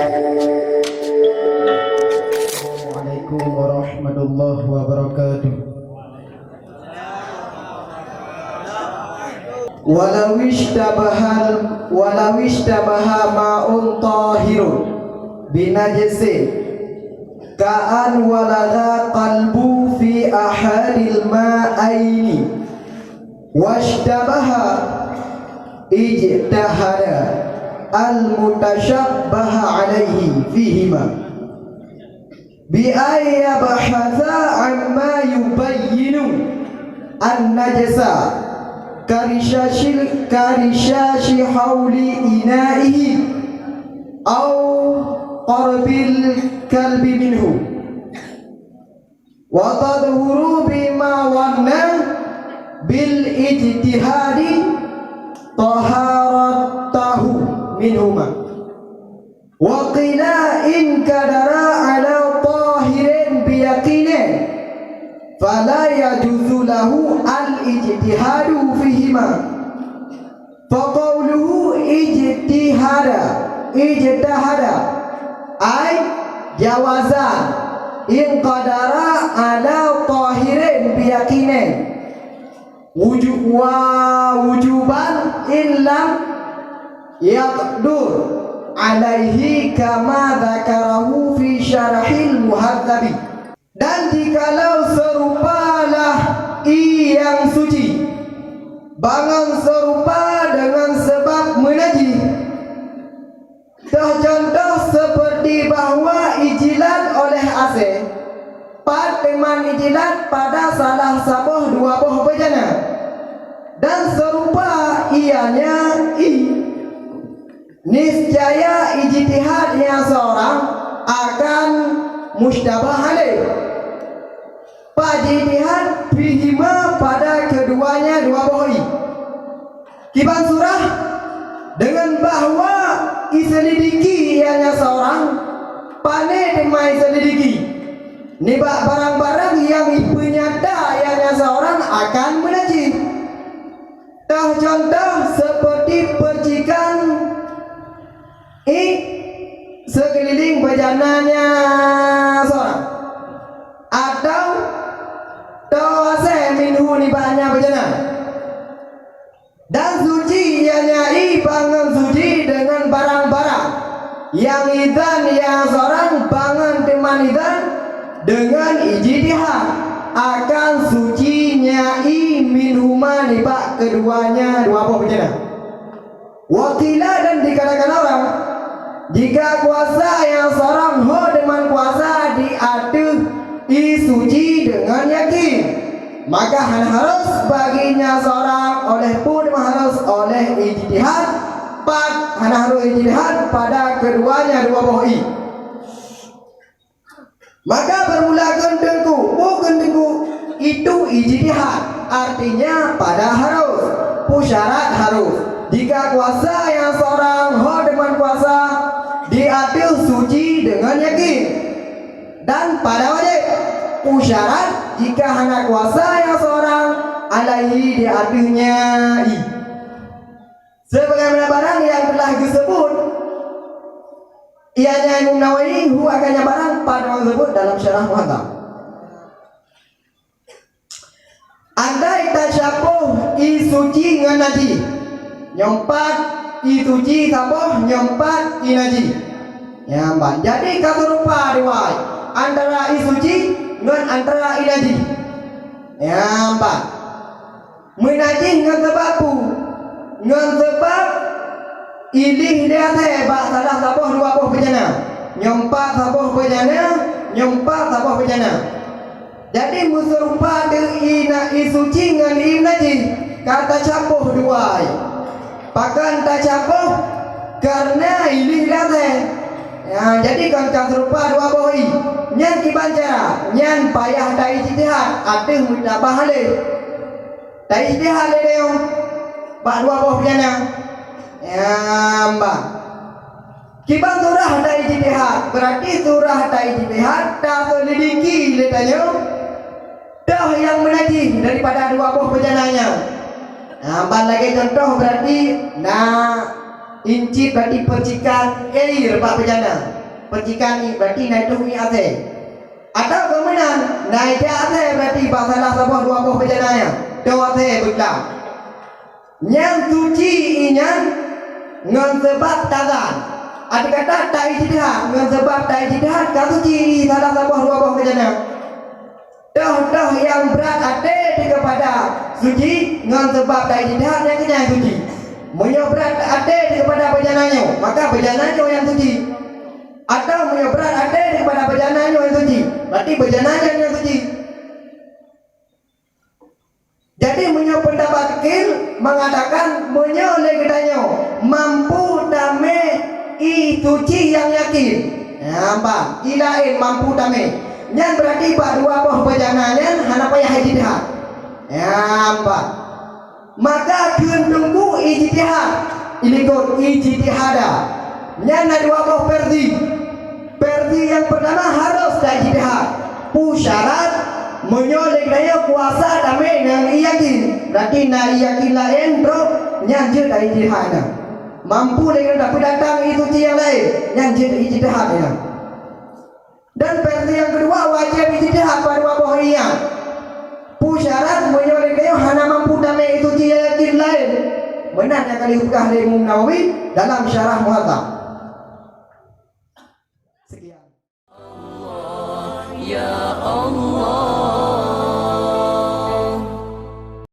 Assalamualaikum warahmatullahi wabarakatuh. Walau ishtabaha ma'un tahirun binajisin ka'an walagha qalbu fi ahadil ma'aini washtabaha ijtahada al-mutashabbaha alaihi fihima bi ayya bahatha amma yubayyinu an-najasa karishashi hawli inaihi aw qarbil kalbi minhu wa tadhuru bima wanna bil ijtihadi taharatahu minhuma wa qila in kadara ala tahirin biyaqinin fala yajuzu lahu al-ijtihadu fihima faqawluhu ijtihada ay jawazan in qadara ala tahirin biyaqinin wujuban illam yaqdur alaihi kama dzakarahu fi syarahil muhadzabi. Dan jikalau serupalah yang suci bangun serupa dengan sebab menajis, contoh seperti bahawa ijilat oleh asing pad teman ijilat pada salah sabuh dua buah bejana, dan serupa ianya niscaya ijtihad yang seorang akan mustabah alaih pajitihad fihima pada keduanya dua bohoi kiban surah dengan bahwa iselidiki ianya seorang pane demai selidiki nibak barang-barang yang ipenyata ianya seorang akan menajis. Contoh seperti percikan sekeliling bejananya seorang atau tawase minhu nibahnya bejana, dan suci ianya bangun suci dengan barang-barang yang idan yang seorang bangun teman idan dengan ijtihad akan sucinya minhuma nibah keduanya dua buah bejana. Wakilah dan dikatakan orang jika kuasa yang seorang dengan kuasa diatur suci dengan yakin, maka harus baginya seorang oleh pun harus oleh ijtihad harus ijtihad pada keduanya dua bohoi. Maka bermula gendengku itu ijtihad, artinya pada harus syarat harus. Jika kuasa yang seorang dengan kuasa diatur suci dengan yakin, dan pada wajib syarat jika anak kuasa yang seorang alaihi diaturnya sebagaimana barang yang telah disebut ianya Imam Nawawi akannya barang pada tersebut dalam syarah muhadzab. Andai tasyabuh suci dengan najis nyompat suci sabuh nyompat najis ya mbak. Jadi keserupa riwayat antara suci dengan antara najis ya mbak. Menajis dengan sebab ilih dia bak salah sabuh dua buah bejana nyompat sabuh bejana. Jadi muserupa dengan suci dengan najis kata capuh dua pakan tak capuh karena ilih dia ya. Jadi kan serupa dua bohoi nyan kiban cara nyan payah dai ijtihad ada mutabah le dai ijtihad le deo bak dua boh bejana ya mbak. Kiban surah dai ijtihad berarti surah dai ijtihad tak selidiki le tanya dah yang menajis daripada dua buah bejananya. Nah, lagi contoh berarti Incit berarti percikan air pak bejana. Percikan ini berarti naik tu ni ate. Atau kemudian naik ke ate berarti bahasa sabah dua buah bejananya. Dua ate betul. Yang suci inyan ngan sebab tangan. Ada kata tak ijtihad ngan sebab tak ijtihad ka suci salah sabah dua buah bejana. Dah yang berat ate kepada suci ngan sebab tak ijtihad yang kena suci. Menyobrat ada kepada bejananya, maka bejananya yang suci. Atau menyobrat ada kepada bejananya yang suci, berarti bejananya yang suci. Jadi menyo pendapat kil mengatakan menyo legedanya mampu tame i suci yang yakin. Nampak? Ilain mampu tame. Yang berarti pak dua buah bejananya hana payah ijtihad. Nampak? Maka tunggu ijtihad ikut ijtihada nyana dua buah perdi yang pertama harus ijtihad pu syarat menyolek daya kuasa damai dengan yakin berarti na yakin lain bro nyanjir dari ijtihad mampu dengan tapi datang itu yang lain nyanjir ijtihad dan perdi yang kedua wajib ijtihad pada dua buah ini syarat menyolek daya hana mampu damai itu yakin lain. Benar yang kali ukah Imam Nawawi dalam syarah Muwatta.